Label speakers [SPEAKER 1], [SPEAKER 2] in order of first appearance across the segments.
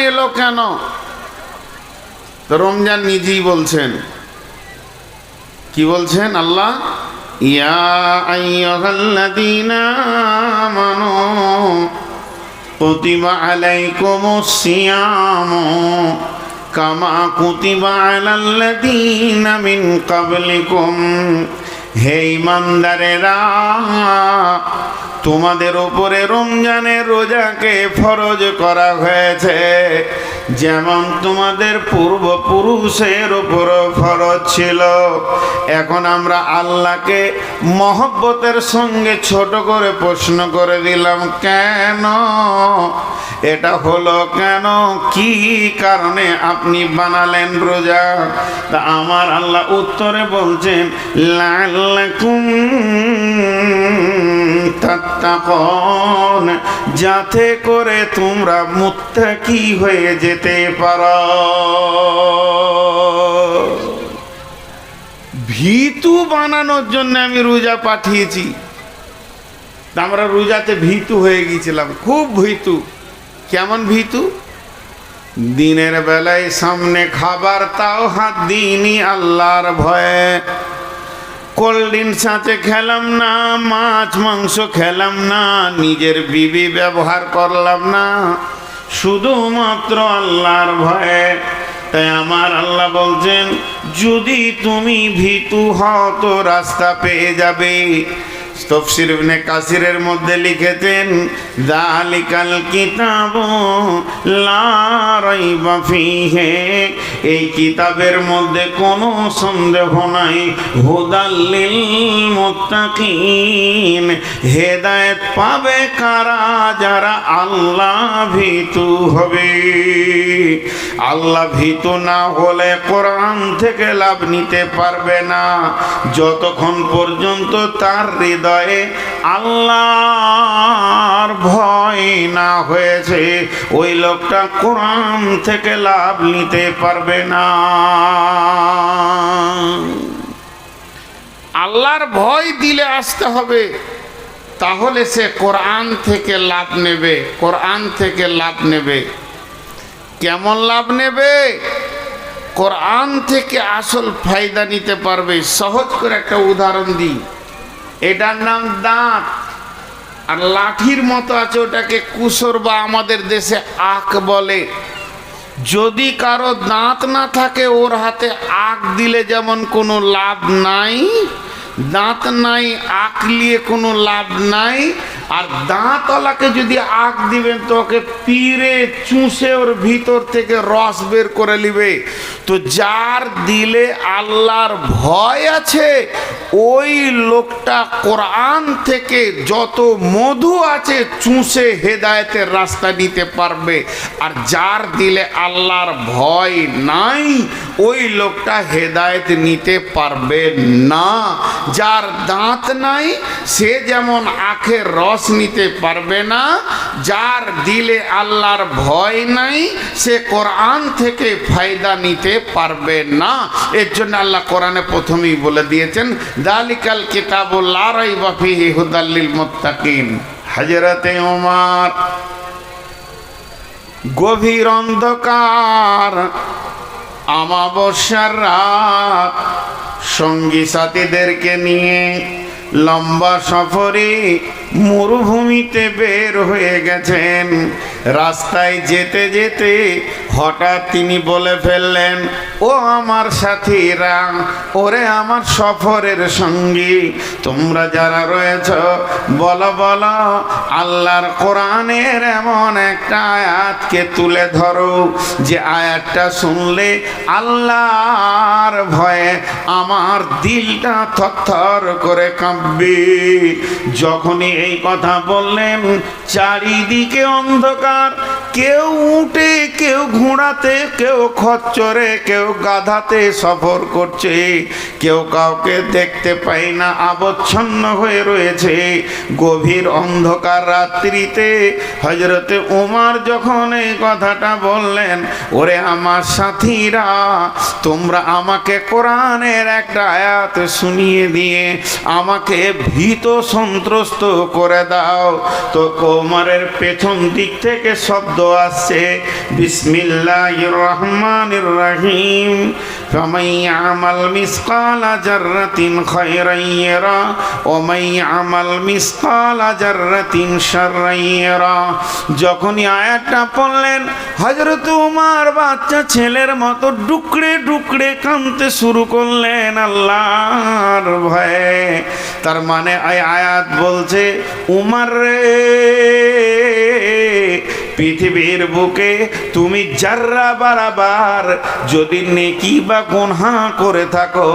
[SPEAKER 1] এলো কেন? তো রমজান নিজেই বলছেন, কি বলছেন আল্লাহ? ইয়া আইয়ুহাল্লাযীনা আমানু কুতিবা আলাইকুমুস সিয়ামু কামা কুতিবা আলাল্লাযীনা মিন ক্বাবলিকুম। হে ঈমানদারেরা, তোমাদের উপরে রমজানের রোজাকে ফরজ করা হয়েছে যেমন তোমাদের পূর্বপুরুষের উপরও ফরজ ছিল। এখন আমরা আল্লাহকে মহব্বতের সঙ্গে ছোট করে প্রশ্ন করে দিলাম, কেন? এটা হলো কেন? কি কারণে আপনি বানালেন রোজা? তা আমার আল্লাহ উত্তরে বলছেন, লাআল্লাকুম তাত্তাকুন, যাতে করে তোমরা মুত্তাকি হয়ে যেতে পারো। ভীতু বানানোর জন্য আমি রোজা পাঠিয়েছি। আমরা রোজাতে ভীতু হয়ে গিয়েছিলাম, খুব ভীতু। কেমন ভীতু? দিনের বেলায় সামনে খাবার, তাও হাত দিইনি আল্লাহর ভয়ে। কোল্ড ড্রিঙ্কস সাথে খেলাম না, মাছ মাংস খেলাম না, নিজের বিবি ব্যবহার করলাম না, শুধুমাত্র আল্লাহর ভয়ে। তাই আমার আল্লাহ বলছেন, যদি তুমি ভীতু হও তো রাস্তা পেয়ে যাবে। তাফসীর ইবনে কাসিরের মধ্যে লিখেছেন, যালিকাল কিতাবু লা রাইবা ফীহি, এই কিতাবের মধ্যে কোনো সন্দেহ নাই, হুদাল লিল মুত্তাকিন, হেদায়েত পাবে কারা? যারা আল্লাহ ভীতু হবে। আল্লাহ ভীতু না হলে কোরআন থেকে লাভ নিতে পারবে না। যতক্ষণ পর্যন্ত তার হৃদয়ে আল্লাহর ভয় না হয়েছে, ওই লোকটা কোরআন থেকে লাভ নিতে পারবে না। আল্লাহর ভয় দিলে আসতে হবে, তাহলে সে কোরআন থেকে লাভ নেবে। কোরআন থেকে লাভ নেবে। কেমন লাভ নেবে? কোরআন থেকে আসল ফায়দা নিতে পারবে। সহজ করে একটা উদাহরণ দিই। এটার নাম দাঁত, আর লাঠির মতো আছে, ওটাকে কুসর বা আমাদের দেশে আখ বলে। যদি কারো দাঁত না থাকে, ওর হাতে আখ দিলে যেমন কোনো লাভ নাই, দাঁত নাই, আখ নিয়ে কোনো লাভ নাই। আর দাঁতওয়ালাকে যদি আখ দিবেন তো ওকে পিড়ে চুষে ওর ভিতর থেকে রস বের করে নিবে। তো যার দিলে আল্লাহর ভয় আছে, ওই লোকটা কোরআন থেকে যত মধু আছে চুষে হেদায়েতের রাস্তা নিতে পারবে। আর যার দিলে আল্লাহর ভয় নাই, ওই লোকটা হেদায়েত নিতে পারবে না। যার দাঁত নাই সে যেমন আখের রস নিতে পারবে না, যার দিলে আল্লাহর ভয় নাই সে কোরআন থেকে ফায়দা নিতে পারবে না। এর জন্য আল্লাহ কোরআনে প্রথমেই বলে দিয়েছেন, যালিকাল কিতাবু লা রাইবা ফীহি হুদাল লিল মুত্তাকিন। হযরতে ওমর গভীর অন্ধকার, আমাবস্যার রাত, সঙ্গী সাথীদেরকে নিয়ে লম্বা সফরে মরুভূমিতে বের হয়ে গেছেন। রাস্তায় যেতে যেতে হঠাৎ তিনি বলে ফেললেন, ও আমার সাথীরা, ওরে আমার সফরের সঙ্গী, তোমরা যারা রয়েছ, বলো বলো আল্লাহর কোরআনের এমন একটা আয়াতকে তুলে ধরো যে আয়াতটা শুনলে আল্লাহর ভয়ে আমার দিলটা থরথর করে কাঁপবে। যখনই এই কথা বললেন, চারিদিকে অন্ধকার, কেউ উঠে, কেউ ঘোড়াতে, কেউ খচ্চরে, কেউ গাধাতে সফর করছে, কেউ কাউকে দেখতে পাই না, আবচ্ছন্ন হয়ে রয়েছে গভীর অন্ধকার রাত্রিতে। হযরতে ওমর যখন এই কথাটা বললেন, ওরে আমার সাথীরা, তোমরা আমাকে কোরআনের একটা আয়াত শুনিয়ে দিয়ে আমাকে ভীত সন্ত্রস্ত করে দাও। তো ওমরের পেছন দিক থেকে শব্দ আসছে, বিসমিল্লাহির রহমানির রহিম ফামান ইয়ামাল মিসকালা জাররাতিন খায়রান ইয়ারা ওয়া মান ইয়ামাল মিসকালা জাররাতিন শাররান ইয়ারা। যখনই আয়াতটা পড়লেন হযরত উমর বাচ্চা ছেলের মতো ডুকরে ডুকরে কাঁদতে শুরু করলেন আল্লাহর ভয়ে। তার মানে এই আয়াত বলছে উমর রে, পৃথিবীর বুকে তুমি জাররা বারাবার যদি নেকি বা গুনাহ করে থাকো,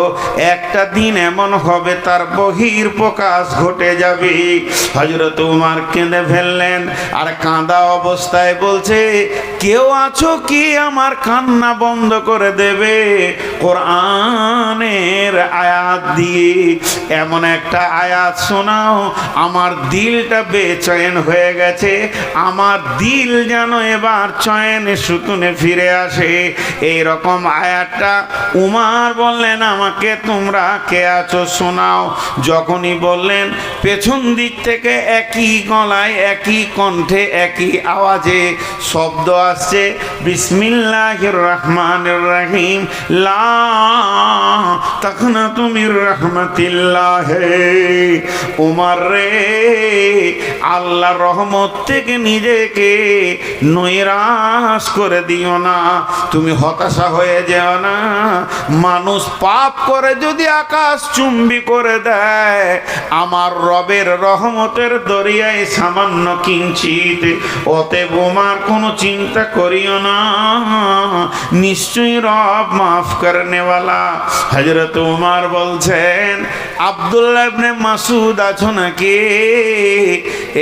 [SPEAKER 1] একটা দিন এমন হবে তার বহির প্রকাশ ঘটে যাবে। হযরত উমর কেঁদে ফেললেন, আর কাঁদা অবস্থায় বলছে, কেউ আছো কি আমার কান্না বন্ধ করে দেবে কোরআনের আয়াত দিয়ে? এমন একটা আয়াত শোনাও, আমার দিলটা বেচৈন হয়ে গেছে, আমার দিল যেন এবার চয়নে সুতুনে ফিরে আসে। এই রকম আয়াতটা উমর বললেন, আমাকে তোমরা কে আছো শোনাও। যখনই বললেন, পেছন দিক থেকে একই গলায় একই কণ্ঠে একই আওয়াজে শব্দ আসছে, বিসমিল্লাহির রহমানির রহিম লা তাকনাতু মির রাহমাতিল্লাহ। উমর রে, আল্লাহর রহমত থেকে নিজেকে নৈরাশ করে দিও না, তুমি হতাশা হয়ে যেও না। মানুষ পাপ করে যদি আকাশ চুম্বি করে দেয়, আমার রবের রহমতের দরিয়ায় সামান্য কিঞ্চিত, অতএব উমর কোনো চিন্তা করিও না, নিশ্চয়ই রব মাফ করনেওয়ালা। হযরত উমর বলছেন, আব্দুল্লাহ ইবনে মাসউদ আছো নাকি?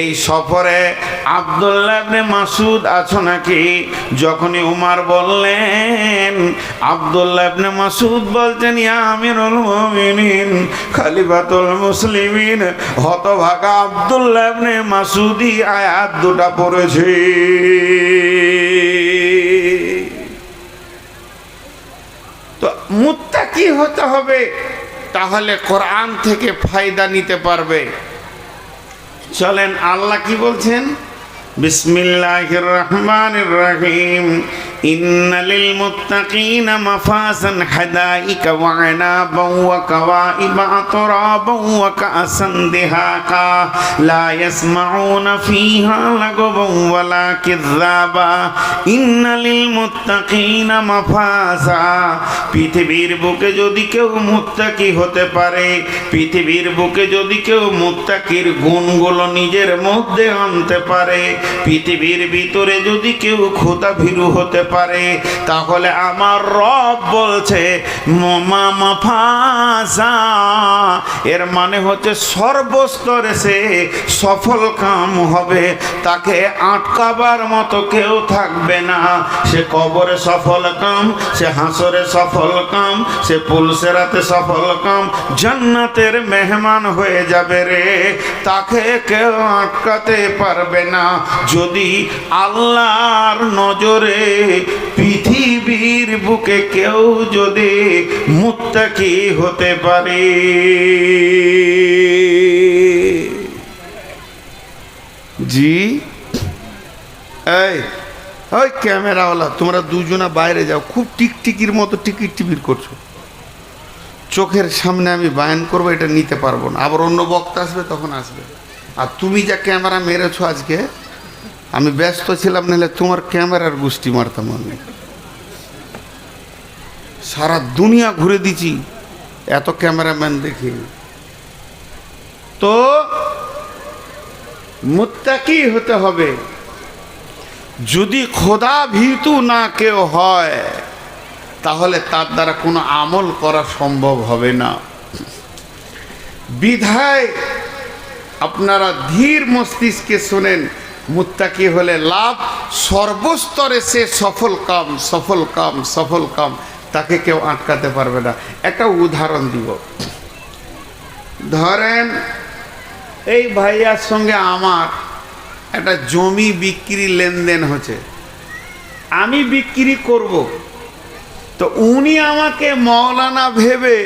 [SPEAKER 1] এই সফরে আব্দুল্লাহ ইবনে মাসউদ আছো নাকি? যখনই উমর বললেন, আব্দুল্লাহ ইবনে মাসউদ বলছেন, ইয়া আমিরুল মুমিনিন খলিফাতুল মুসলিমিন। হতভাগা আব্দুল্লাহ ইবনে মাসউদই আয়াত দুটা পড়েছে। তো মুত্তাকি হতে হবে, তাহলে কোরআন থেকে ফায়দা নিতে পারবে। চলেন আল্লাহ কি বলছেন, বিসমিল্লাহির রহমানির রহিম ইন্নালিল মুত্তাকিনা মাফাজান হাদাইকা ওয়া আনাবান ওয়া কাওয়াইবা আতরাবান ওয়া কাসান দিহাকা লা ইয়াসমাউনা ফিহা লাগওয়ান ওয়ালা কিযাবা ইন্নালিল মুত্তাকিনা মাফাজা। পৃথিবীর বুকে যদি কেউ মুত্তাকি হতে পারে, পৃথিবীর বুকে যদি কেউ মুত্তাকির গুণগুলো নিজের মধ্যে আনতে পারে, পৃথিবীর ভিতরে যদি কেউ খোদা ভীরু হতে পারে, তাহলে আমার রব বলছে মাফাজা, এর মানে হচ্ছে সর্বস্তরে সে সফল কাম হবে, তাকে আটকাবার মতো কেউ থাকবে না। সে কবরে সফল কাম, সে হাসরে সফল কাম, সে পুলসেরাতে সফল কাম, জান্নাতের মেহমান হয়ে যাবে রে, তাকে কেউ আটকাতে পারবে না। যদি আল্লাহর নজরে পৃথিবীর বুকে কেউ যদি মুত্তাকি হতে পারে। জি এই ওই ক্যামেরাওয়ালা, তোমরা দুজনা বাইরে যাও, খুব টিকটিকির মতো টিকিট টিপির করছো। চোখের সামনে আমি বায়ান করবো, এটা নিতে পারবো না। আবার অন্য বক্তা আসবে, তখন আসবে। আর তুমি যা ক্যামেরা মেরেছো আজকে, আমি ব্যস্ত ছিলাম, নাহলে তোমার ক্যামেরার গুষ্টি মারতাম আমি। সারা দুনিয়া ঘুরে দিছি, এত ক্যামেরাম্যান দেখি। তো মুত্তাকি হতে হবে। যদি খোদা ভীতু না কেউ হয়, তাহলে তার দ্বারা কোনো আমল করা সম্ভব হবে না। বিধায় আপনারা ধীর মস্তিষ্কে শোনেন, মুত্তাকি হলে লাভ, সর্বস্তরে সে সফল কাম, সফল কাম, সফল কাম, তাকে কেউ আটকাতে পারবে না। একটা উদাহরণ দিব। ধরেন এই ভাইয়ার সঙ্গে আমার একটা জমি বিক্রি লেনদেন হচ্ছে, আমি বিক্রি করব, তো উনি আমাকে মৌলানা ভেবে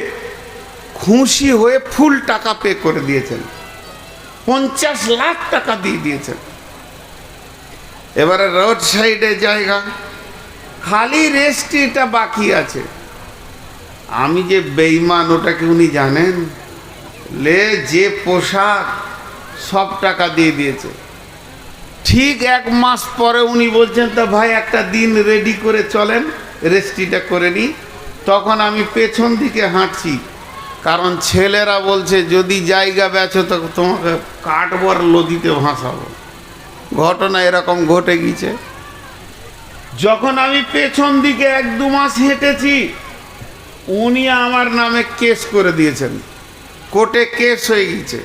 [SPEAKER 1] খুশি হয়ে ফুল টাকা পে করে দিয়েছেন, 50 লাখ টাকা দিয়ে দিয়েছেন। এবারে রোড সাইডে জায়গা, খালি রেজিস্ট্রিটা বাকি আছে। আমি যে বেঈমান ওটা কি উনি জানেন? যে পোশাক সব টাকা দিয়ে দিয়েছে। ঠিক 1 মাস পরে উনি বলছেন, তা ভাই একটা দিন রেডি করে চলেন, রেজিস্ট্রিটা করে নিই। তখন আমি পেছন দিকে হাঁটছি, কারণ ছেলেরা বলছে যদি জায়গা বেচো তো তোমাকে কাঠবর নদীতে ভাসাবো। ঘটনা এরকম ঘটে গেছে। যখন আমি পেছন দিকে 1-2 মাস হেঁটেছি, উনি আমার নামে কেস করে দিয়েছেন, কোর্টে কেস হয়ে গেছে।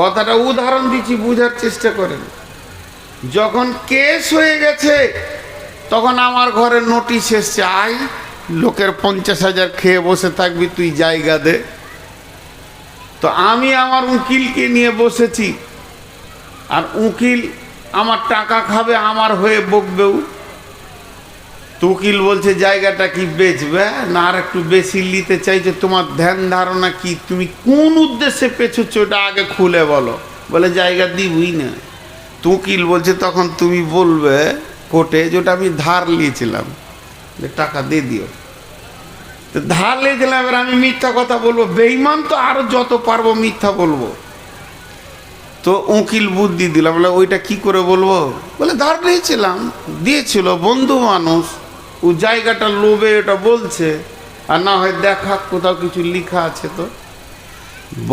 [SPEAKER 1] কথাটা উদাহরণ দিচ্ছি, বুঝার চেষ্টা করেন। যখন কেস হয়ে গেছে তখন আমার ঘরে নোটিশ এসছে, আয় লোকের 50,000 খেয়ে বসে থাকবি, তুই জায়গা দে। তো আমি আমার উকিলকে নিয়ে বসেছি, আর উকিল আমার টাকা খাবে, আমার হয়ে বকবেও। তো উকিল বলছে জায়গাটা কি বেচবে না আর একটু বেশি নিতে চাইছে, তোমার ধ্যান ধারণা কি, তুমি কোন উদ্দেশ্যে পেছুচ্ছ ওটা আগে খুলে বলো। বলে জায়গা দিবই না। তো উকিল বলছে তখন তুমি বলবে কোর্টে যেটা আমি ধার নিয়েছিলাম, যে টাকা দিয়ে দিও। তো ধার নিয়েছিলাম, এবার আমি মিথ্যা কথা বলবো? বেঈমান তো আরো যত পারবো মিথ্যা বলবো। তো উকিল বুদ্ধি দিলাম, বলে ওইটা কি করে বলবো? বলে ধার নিয়েছিলাম, দিয়েছিল বন্ধু মানুষ, ও জায়গাটা লোভে ওটা বলছে, আর না হয় দেখা কোথাও কিছু লেখা আছে। তো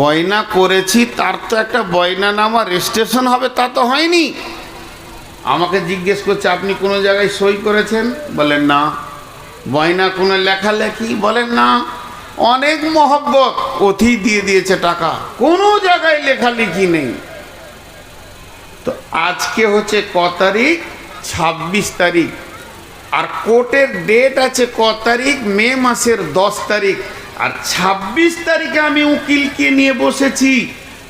[SPEAKER 1] বয়না করেছি, তার তো একটা বয়নানামা রেজিস্ট্রেশন হবে, তা তো হয়নি। আমাকে জিজ্ঞেস করছে আপনি কোনো জায়গায় সই করেছেন? বলেন না। বয়না কোনো লেখালেখি? বলেন না। অনেক মহব্বত, অতি দিয়ে দিয়েছে টাকা, কোনো জায়গায় লেখালেখি নেই। তো আজকে হচ্ছে ক তারিখ? 26 তারিখ। আর কোর্টের ডেট আছে ক তারিখ? মে মাসের 10 তারিখ। আর 26 তারিখে আমি উকিলকে নিয়ে বসেছি।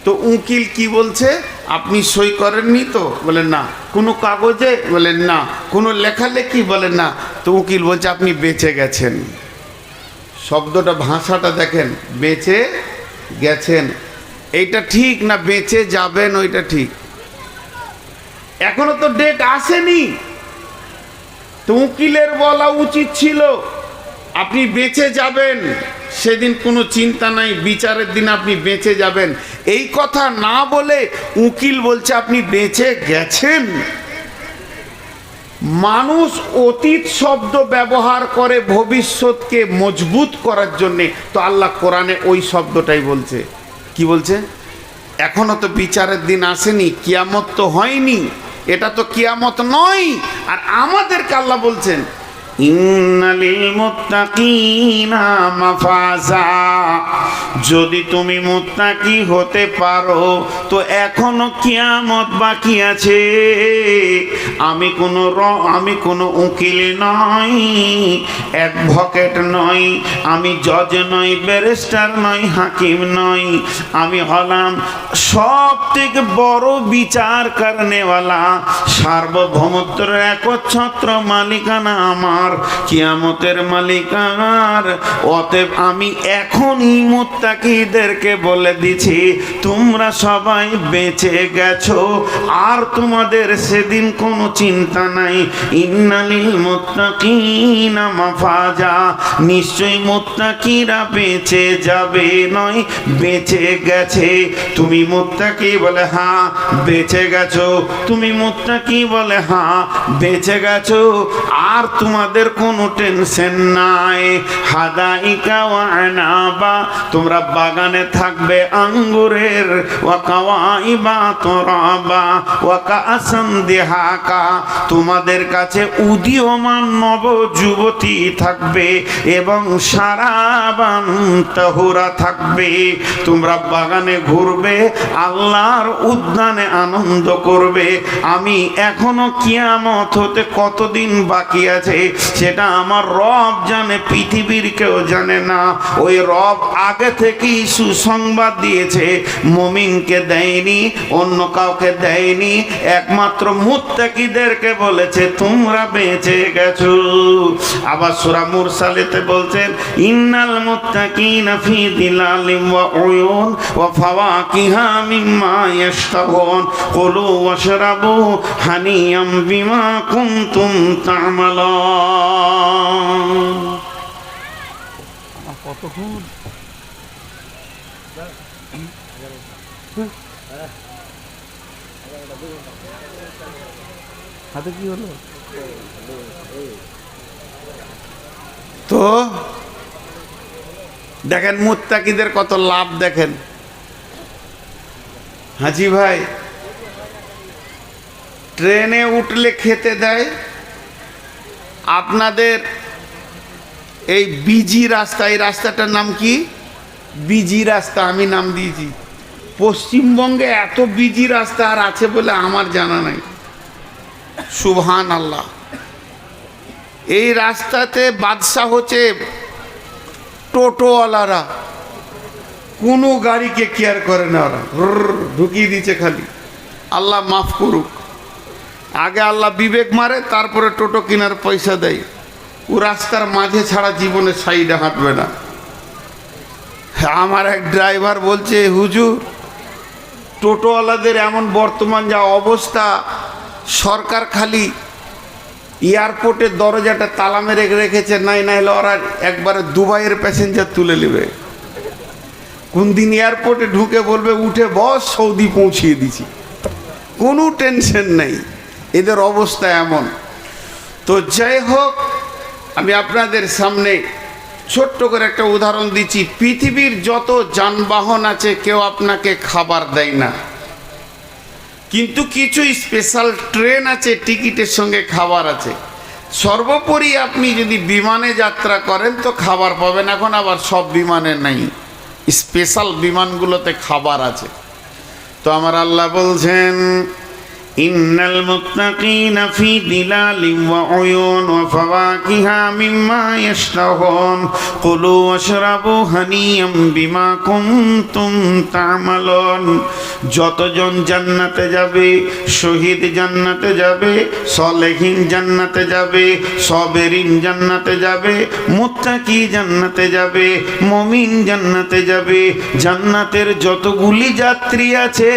[SPEAKER 1] তো উকিল কি বলছে, আপনি সই করেননি তো? বলেন না। কোনো কাগজে? বলেন না। কোনো লেখালেখি? বলেন না। তো উকিল বলছে আপনি বেঁচে গেছেন। শব্দটা, ভাষাটা দেখেন, বেঁচে গেছেন। এইটা ঠিক না বেঁচে যাবেন ওইটা ঠিক? এখনো তো ডেট আসেনি। তো উকিলের বলা উচিত ছিল আপনি বেঁচে যাবেন, সেদিন কোনো চিন্তা নাই, বিচারের দিন আপনি বেঁচে যাবেন। এই কথা না বলে উকিল বলছে আপনি বেঁচে গেছেন। মানুষ অতীত শব্দ ব্যবহার করে ভবিষ্যৎকে মজবুত করার জন্যে, তো আল্লাহ কোরআনে ওই শব্দটাই বলছে। কি বলছে? এখনো তো বিচারের দিন আসেনি, কিয়ামত তো হয়নি, এটা তো কিয়ামত নয়। আর আমাদেরকে আল্লাহ বলছেন ইন্নালিল মুত্তাকিনা মাফাজা, যদি তুমি মুত্তাকি হতে পারো তো এখনো কিয়ামত বাকি আছে। আমি কোনো উকিল নই, অ্যাডভোকেট নই, আমি জজ নই, ব্যারিস্টার নই, হাকিম নই, আমি হলাম সব থেকে বড় বিচার করনেওয়ালা, সার্বভৌমত্বের একচ্ছত্র মালিকানা আমার, কিয়ামতের মালিকার। অতএব আমি এখনই মুত্তাকিদেরকে বলে দিছি তোমরা সবাই বেঁচে গেছো, আর তোমাদের সেদিন কোনো চিন্তা নাই। ইন্নালিল মুত্তাকিনা মাফাজা, নিশ্চয়ই মুত্তাকিরা বেঁচে যাবে, নয় বেঁচে গেছে। তুমি মুত্তাকি? বলে হ্যাঁ বেঁচে গেছো। তুমি মুত্তাকি? বলে হ্যাঁ বেঁচে গেছো, আর তোমাদের কোনো টেনশন নাই। হাদাইকা ওয়া আনাবা, তোমরা বাগানে থাকবে আঙ্গুরের, ওয়া কাওয়াইবা তুরাবা ওয়া কাআসান দিহাকা, তোমাদের কাছে উদীয়মান নব যুবতী থাকবে এবং সারাবান তাহুরা থাকবে। তোমরা বাগানে ঘুরবে, আল্লাহর উদ্যানে আনন্দ করবে। আমি এখনো কিয়ামত হতে কতদিন বাকি আছে সেটা আমার রব জানে, পৃথিবীর কেউ জানে না। ওই রব আগে থেকেই সুসংবাদ দিয়েছে, মুমিনকে দেয়নি, অন্য কাউকে দেয়নি, একমাত্র মুত্তাকিদেরকে বলেছে তোমরা বেঁচে গেছো। আবার সূরা মুরসালেতে বলছেন ইন্নাল মুত্তাকিনা ফি দিলালিন ওয়া উয়ুন ওয়া ফাওয়াকিহা মিম্মা ইয়াশতাহুন কুলু ওয়াশরাবু হানিয়াম বিমা কুনতুম তা'মালুন। কতক্ষণ হাতে কি হলো? তো দেখেন মুত্তাকিদের কত লাভ দেখেন। হাজি ভাই, ট্রেনে উঠলে খেতে দেয়, আপনাদের এই বিজি রাস্তা, এই রাস্তাটার নাম কি? বিজি রাস্তা, আমি নাম দিয়েছি। পশ্চিমবঙ্গে এত বিজি রাস্তা আর আছে বলে আমার জানা নাই। সুবহান আল্লাহ। এই রাস্তাতে বাদশাহ হচ্ছে টোটোওয়ালারা, কোনো গাড়িকে কেয়ার করে না, ওরা ঢুকিয়ে দিচ্ছে খালি। আল্লাহ মাফ করুক। আগে আল্লাহ বিবেক মারে, তারপরে টোটো কেনার পয়সা দেয়। ও রাস্তার মাঝে ছাড়া জীবনে সাইডে হাঁটবে না। আমার এক ড্রাইভার বলছে, হুজুর টোটোওয়ালাদের এমন বর্তমান যা অবস্থা, সরকার খালি এয়ারপোর্টের দরজাটা তালা মেরে রেখেছে, নাই হলে ওরা একবারে দুবাইয়ের প্যাসেঞ্জার তুলে নেবে। কোন দিন এয়ারপোর্টে ঢুকে বলবে উঠে বস, সৌদি পৌঁছিয়ে দিছি, কোনো টেনশন নেই। এদের অবস্থা এমন। তো যাই হোক, আমি আপনাদের সামনে ছোট্ট করে একটা উদাহরণ দিচ্ছি। পৃথিবীর যত যানবাহন আছে কেউ আপনাকে খাবার দেয় না, কিন্তু কিছু স্পেশাল ট্রেন আছে, টিকিটের সঙ্গে খাবার আছে। সর্বোপরি আপনি যদি বিমানে যাত্রা করেন তো খাবার পাবেন। এখন আবার সব বিমানে নেই, স্পেশাল বিমানগুলোতে খাবার আছে। তো আমার আল্লাহ বলছেন ইন্নাল মুত্তাকিনা ফি দিলালিন ওয়া উয়ুন ওয়া ফাওয়াকিহা মিম্মা ইয়াশতাহুন কুলু ওয়াশরাবু হানিয়াম বিমা কুনতুম তা'মালুন। যতজন জান্নাতে যাবে, শহীদ জান্নাতে যাবে, সালেহিন জান্নাতে যাবে, সাবেরিন জান্নাতে যাবে, মুত্তাকি জান্নাতে যাবে, মুমিন জান্নাতে যাবে। জান্নাতের যতগুলি যাত্রী আছে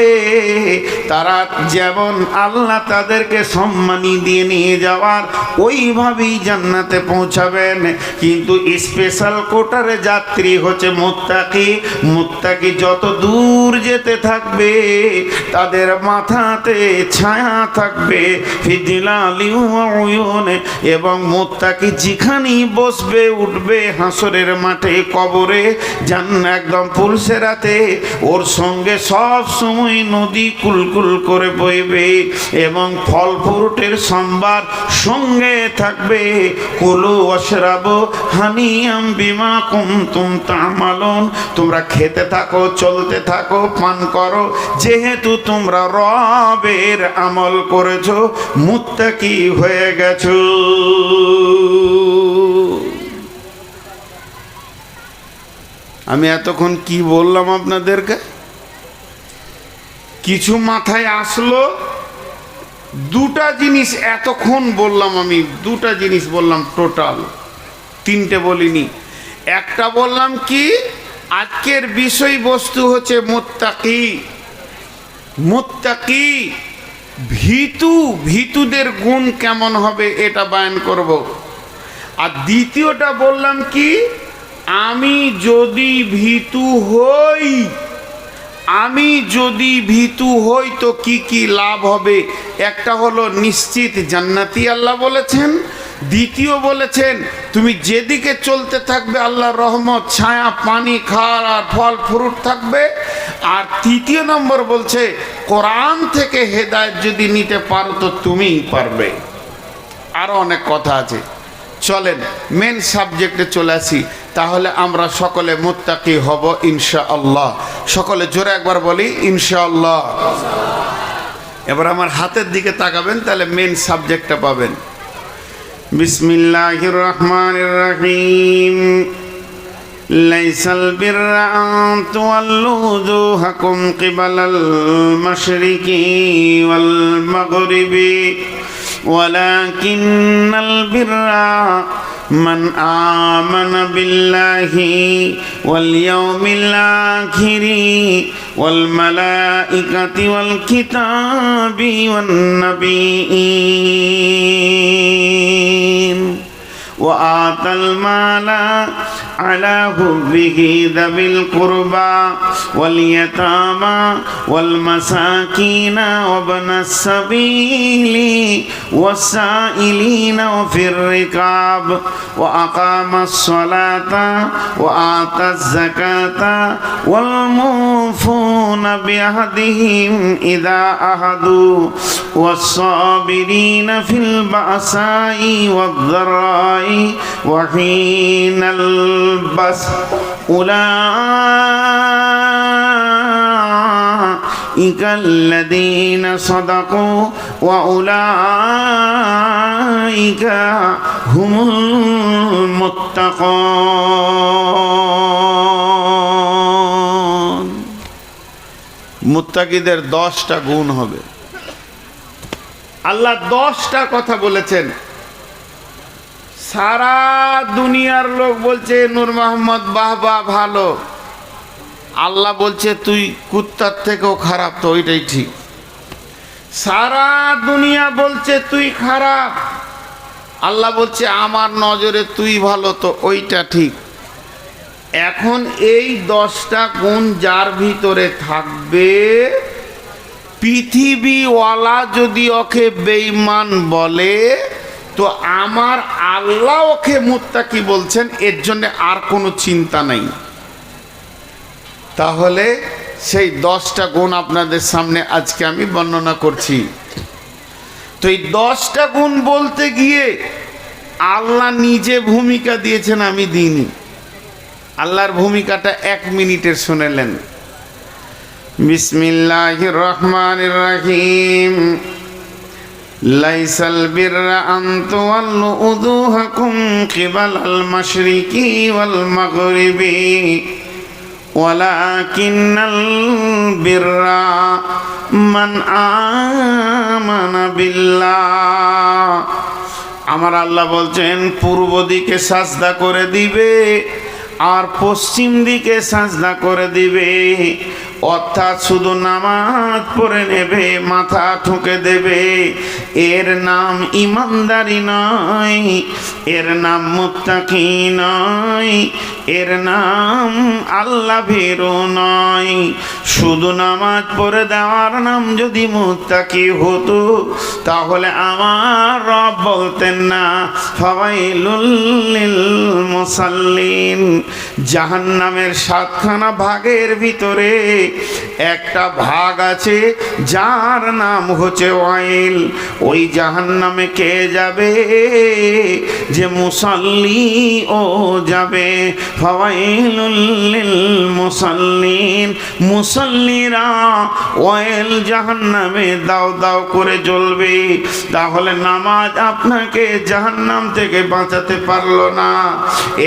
[SPEAKER 1] তারা যেমন আল্লাহ তাদেরকে সম্মানী দিয়ে নিয়ে যাওয়ার ওইভাবেই জান্নাতে পৌঁছাবেন। কিন্তু স্পেশাল কোটারে যাত্রী হচ্ছে মুত্তাকি। মুত্তাকি যত দূর যেতে থাকবে তাদের মাথাতে ছায়া থাকবে ফিজিলালি ওয়া উয়ুনে, এবং মুত্তাকি যেখানেই বসবে উঠবে হাসরের মাঠে, কবরে, জান্নাত একদম পুলসেরাতে ওর সঙ্গে সব সময় নদী কুলকুল করে বইবে এবং ফল ফ্রুটের সম্ভার সঙ্গে থাকবে। কুলু ওয়াশরাবু হানিয়াম বিমা কুনতুম তা'মালুন। তোমরা খেতে থাকো, চলতে থাকো, পান করো, যেহেতু তোমরা রবের আমল করেছো, মুত্তাকি হয়ে গেছো। আমি এতক্ষণ কি বললাম আপনাদেরকে? কিছু মাথায় আসলো? দুটা জিনিস এতক্ষণ বললাম, আমি দুটা জিনিস বললাম, টোটাল তিনটে বলিনি। একটা বললাম কি, আজকের বিষয়বস্তু হচ্ছে মুত্তাকি। মুত্তাকি ভীতু, ভীতুদের গুণ কেমন হবে এটা বয়ান করব। আর দ্বিতীয়টা বললাম কি, আমি যদি ভীতু হই, আমি যদি ভীতু হই তো কি কি লাভ হবে। একটা হলো নিশ্চিত জান্নাতি আল্লাহ বলেছেন, দ্বিতীয় বলেছেন তুমি যেদিকে চলতে থাকবে আল্লাহর রহমত, ছায়া, পানি, খাওয়ার আর ফল ফ্রুট থাকবে। আর তৃতীয় নম্বর বলছে কোরআন থেকে হেদায়েত যদি নিতে পারো তো তুমিই পারবে। আরও অনেক কথা আছে, চলেন মেন সাবজেক্টে চলে আসি। তাহলে আমরা সকলে মুত্তাকি হব ইনশাআল্লাহ। সকলে জোরে একবার বলি ইনশাআল্লাহ। এবার আমার হাতের দিকে তাকাবেন, তাহলে মেন সাবজেক্টটা পাবেন। বিসমিল্লাহির রহমানির রহিম। লাইসাল বিররা আন তুওয়াল্লু ওজুহাকুম কিবালাল মাশরিকি ওয়াল মাগরিবি ওয়ালাকিন্নাল বিররা মান আমানা বিল্লাহি ওয়াল ইয়াউমিল আখিরি ওয়াল মালাইকাতি ওয়াল কিতাবি ওয়ান নাবিয়্যিন ওয়া আতাল মালা আলা হুব্বিহি যাবিল কুরবা ওয়াল ইয়াতামা ওয়াল মাসাকিনা ওয়া ইবনাস সাবিলি ওয়াস-সাইলিনা ওয়া ফির রিকাব ওয়া আকামাস সালাতা ওয়া আতাজ যাকাতা ওয়াল মুফুনা বিআহদিহিম ইযা আহাদু ওয়াস-সাবিরিনা ফিল বাসাই ওয়াদ-দারাই ওয়া হিনাল বাস উলাইকাল্লাযীনা সাদাকু ওয়া উলাইকা হুমুল মুত্তাকুন। মুত্তাকিদের 10টা গুণ হবে। আল্লাহ 10টা কথা বলেছেন। সারা দুনিয়ার লোক বলছে নূর মোহাম্মদ বাহ বাহ ভালো, আল্লাহ বলছে তুই কুত্তার থেকেও খারাপ, তো ওইটাই ঠিক। সারা দুনিয়া বলছে তুই খারাপ, আল্লাহ বলছে আমার নজরে তুই ভালো, তো ওইটা ঠিক। এখন এই 10টা গুণ যার ভিতরে থাকবে, পৃথিবীওয়ালা যদি ওকে বেঈমান বলে তো আমার আল্লাহ ওকে মুত্তাকি বলছেন, এর জন্য আর কোনো চিন্তা নাই। তাহলে সেই 10টা গুণ আপনাদের সামনে আজকে আমি বর্ণনা করছি। তো এই 10টা গুণ বলতে গিয়ে আল্লাহ নিজে ভূমিকা দিয়েছেন, আমি দিইনি। আল্লাহর ভূমিকাটা 1 মিনিটের শুনেলেন। বিসমিল্লাহির রহমানির রহিম। লাইসাল বিররা আন তুওয়াল্লু উজুহাকুম কিবালাল মাশরিকি ওয়াল মাগরিবি ওয়ালাকিন্নাল বিররা মান আমানা বিল্লাহ। আমার আল্লাহ বলছেন পূর্ব দিকে সাজদা করে দিবে আর পশ্চিম দিকে সাজদা করে দিবে, অর্থাৎ শুধু নামাজ পড়ে নেবে, মাথা ঠুকে দেবে। এর নাম ইমানদারি নয়, এর নাম মুত্তাকি নয়, এর নাম আল্লাহ ভীরু নয়। শুধু নামাজ পড়ে দেওয়ার নাম যদি মুত্তাকি হতো তাহলে আমার রব বলতেন না ফাওয়াইলুল লিল মুসাল্লিন। জাহান্নামের 7খানা ভাগের ভিতরে একটা ভাগ আছে যার নাম হচ্ছে ওয়াইল। ওই জাহান্নামে কে যাবে? যে মুসাল্লি ও যাবে। ফাওয়াইলুল লিল মুসাল্লিন। মুসাল্লিরা ওয়াইল জাহান্নামে দাও দাও করে জ্বলবে। তাহলে নামাজ আপনাকে জাহান্নাম থেকে বাঁচাতে পারলো না।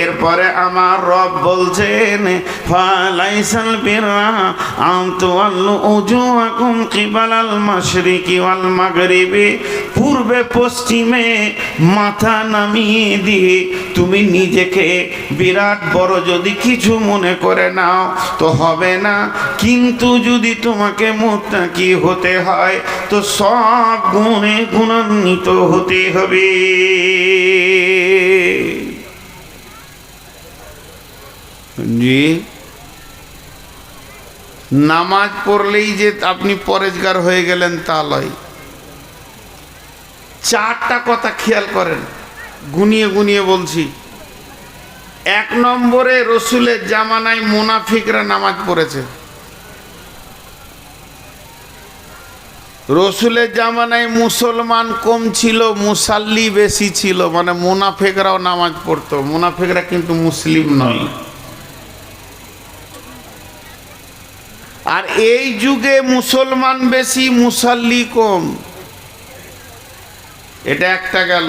[SPEAKER 1] এরপরে আমার রব বলছেন ফালাইসাল বিররা আন তুওয়াল্লু উজুহাকুম কিবালাল মাশরিকি ওয়াল মাগরিবি। পূর্বে পশ্চিমে মাথা নামিয়ে দিয়ে তুমি নিজেকে বিরাট বড় যদি কিছু মনে করে নাও তো হবে না। কিন্তু যদি তোমাকে মুত্তাকি হতে হয় তো সব গুণে গুণান্বিত হতে হবে। জি, নামাজ পড়লেই যে আপনি পরেজগার হয়ে গেলেন তা লয়। 4টা কথা খেয়াল করেন, গুনিয়ে গুনিয়ে বলছি। 1 নম্বরে রসুলের জামানায় মুনাফিকরা নামাজ পড়েছে। রসুলের জামানায় মুসলমান কম ছিল, মুসাল্লি বেশি ছিল, মানে মুনাফিকরাও নামাজ পড়তো। মুনাফিকরা কিন্তু মুসলিম নয়। আর এই যুগে মুসলমান বেশি, মুসাল্লি কম। এটা একটা গেল।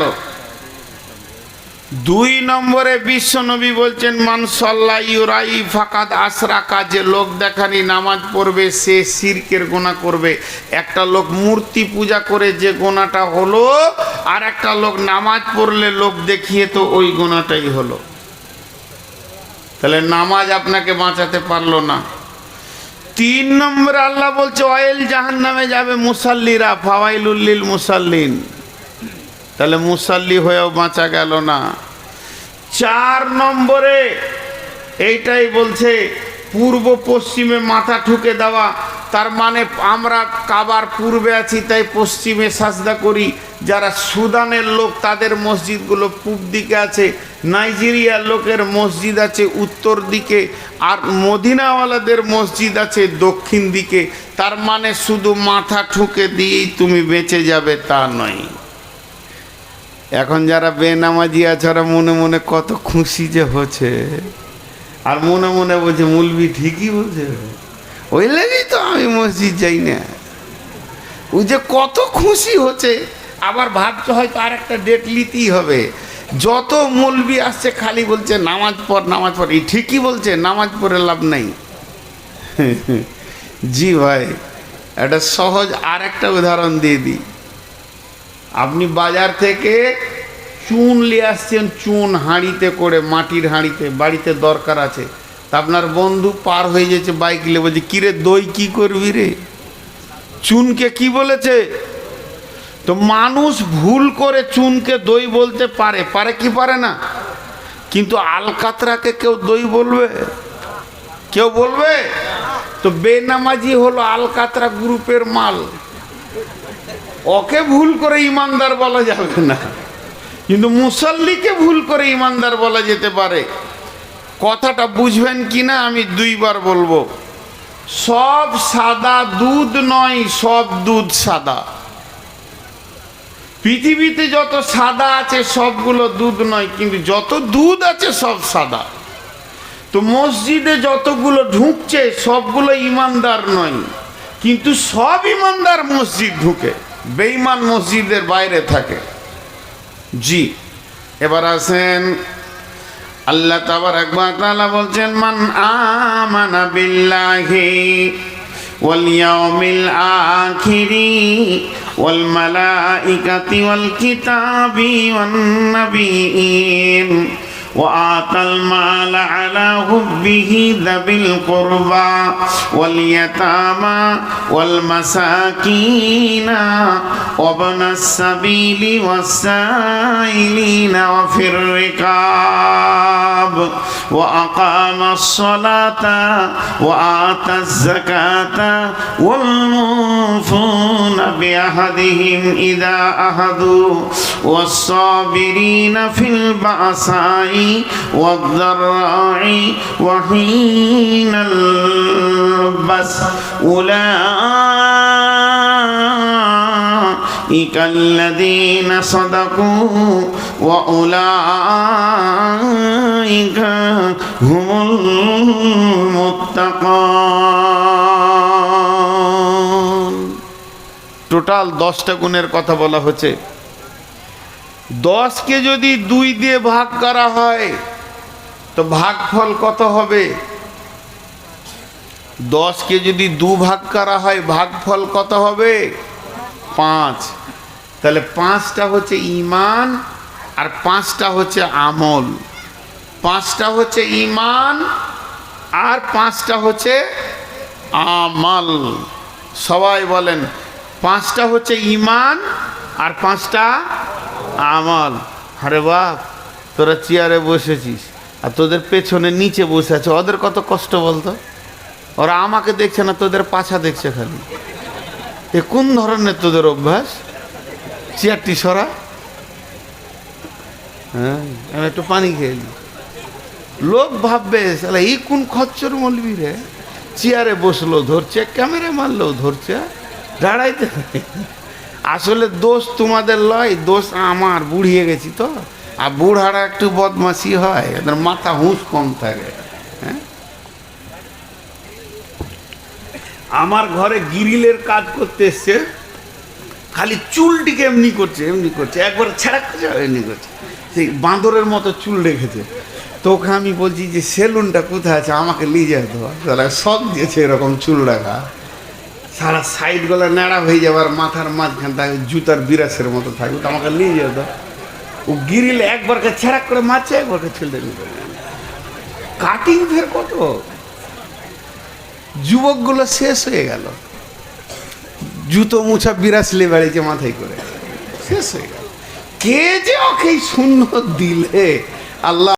[SPEAKER 1] দুই নম্বরে বিশ্বনবী বলছেন মান সাল্লা ইউরাই ফাকাদ আশরাকা, যে লোক দেখানি নামাজ পড়বে সে শিরকের গুনাহ করবে। একটা লোক মূর্তি পূজা করে যে গুনাহটা হলো, আর একটা লোক নামাজ পড়লে লোক দেখিয়ে তো ওই গুনাহটাই হলো। তাহলে নামাজ আপনাকে বাঁচাতে পারলো না। তিন নম্বরে আল্লাহ বলছে ওয়াইল জাহান্নামে যাবে মুসাল্লিরা, ফাওয়াইলুল লিল মুসাল্লিন। তাহলে মুসাল্লি হয়েও বাঁচা গেল না। চার নম্বরে এইটাই বলছে পূর্ব পশ্চিমে মাথা ঠুকে দেওয়া, তার মানে আমরা কাবার পূর্বে আছি তাই পশ্চিমে সাজদা করি। যারা সুদানের লোক তাদের মসজিদগুলো পূব দিকে আছে, নাইজেরিয়ার লোকের মসজিদ আছে উত্তর দিকে, আর মদিনাওয়ালাদের মসজিদ আছে দক্ষিণ দিকে। তার মানে শুধু মাথা ঠুকে দিয়েই তুমি বেঁচে যাবে তা নয়। এখন যারা বেনামাজি আছে ওরা মনে মনে কত খুশি যে হচ্ছে, আর মনে মনে বলছে মুলবি ঠিকই বলছে, ওই লেগেই তো আমি মসজিদ যাই না। ওই যে কত খুশি হচ্ছে, আবার ভাবছে হয়তো আর একটা ডেট নিতেই হবে। যত মৌলবি আসছে খালি বলছে নামাজ পড় নামাজ পড়, এই ঠিকই বলছে, নামাজ পড়ে লাভ নাই। জি ভাই, একটা সহজ আর একটা উদাহরণ দিয়ে দিই। আপনি বাজার থেকে চুন নিয়ে আসছেন, চুন হাঁড়িতে করে, মাটির হাঁড়িতে, বাড়িতে দরকার আছে। তা আপনার বন্ধু পার হয়ে যাচ্ছে বাইক নিয়ে, বলছে কিরে দই কি করবি রে, চুনকে কি বলেছে? তো মানুষ ভুল করে চুনকে দই বলতে পারে, পারে কি পারে না? কিন্তু আলকাতরাকে কেউ দই বলবে? কেউ বলবে? তো বেনামাজি হলো আলকাতরা গ্রুপের মাল, ওকে ভুল করে ইমানদার বলা যাবে না, কিন্তু মুসল্লিকে ভুল করে ইমানদার বলা যেতে পারে। কথাটা বুঝবেন কিনা আমি দুইবার বলবো। সব সাদা দুধ নয়, সব দুধ সাদা। পৃথিবীতে যত সাদা আছে সবগুলো দুধ নয়, কিন্তু যত দুধ আছে সব সাদা। তো মসজিদে যতগুলো ঢুকছে সবগুলো ইমানদার নয়, কিন্তু সব ইমানদার মসজিদ ঢুকে, বেঈমান মসজিদের বাইরে থাকে। জি, এবার আসেন আল্লাহ তাবারাক ওয়া তাআলা বলছেন মান আমানা বিল্লাহি ওয়াল ইয়াউমিল আখিরি ওয়াল মালাইকাতি ওয়াল কিতাবি ওয়ান নাবিয়্যিন وآتى المال على حبه ذوي القربى واليتامى والمساكين وابن السبيل والسائلين وفي الرقاب وأقام الصلاة وآتى الزكاة والموفون بعهدهم إذا عاهدوا والصابرين في البأساء والضراء وحين البأس أولئك الذين صدقوا وأولئك هم المتقون। টোটাল 10টা গুণের কথা বলা হচ্ছে। 10কে যদি 2 দিয়ে ভাগ করা হয় তো ভাগফল কত হবে? 10কে যদি 2 ভাগ করা হয় ভাগফল কত হবে? 5। তাহলে 5টা হচ্ছে ঈমান আর 5টা হচ্ছে আমল। 5টা হচ্ছে ঈমান আর 5টা হচ্ছে আমল। সবাই বলেন, 5টা হচ্ছে ঈমান আর 5টা আমল। আরে বাপ, তোরা চেয়ারে বসেছিস আর তোদের পেছনে নিচে বসে আছে, ওদের কত কষ্ট বলতো? ওরা আমাকে দেখছে না, তোদের পাছা দেখছে খালি। এ কোন ধরনের তোদের অভ্যাস? চেয়ারটি সরা। হ্যাঁ, আমি একটু পানি খেয়ে নি। লোক ভাববে শালা এই কোন খচ্চর মলবি রে, চেয়ারে বসলো ধরছে, ক্যামেরা মারলো ধরছে, দাঁড়াইতে। আসলে দোষ তোমাদের লয়, দোষ আমার, বুড়িয়ে গেছি তো। আর বুড়ারা একটু বদমাশি হয়, এদের মাথা হুঁশ কম থাকে। হ্যাঁ, আমার ঘরে গ্রিলের কাজ করতে এসছে, খালি চুলটিকে এমনি করছে এমনি করছে, একবার ছেড়া করছে এমনি করছে। সেই বাঁদরের মতো চুল রেখেছে। তো ওকে আমি বলছি যে সেলুনটা কোথায় আছে, আমাকে নিয়ে যেতে হয়। তাহলে শখ দিয়েছে এরকম চুল রাখা, সারা সাইডগুলো ন্যাড়া হয়ে যাবার, মাথার মাঝখানটা জুতার বিরাসের মতো থাকবে, তো আমাকে নিয়ে যেত। ও গিরিল একবারকে ছেড়াক করে মারছে, একবারকে ছেলে নিতে। কাটিং ফের কত যুবকগুলো শেষ হয়ে গেল, জুতো মুছা বিরাসলে বেড়েছে মাথায় করে, শেষ হয়ে গেল। কে যে ওকে সুন্দর দিলে আল্লাহ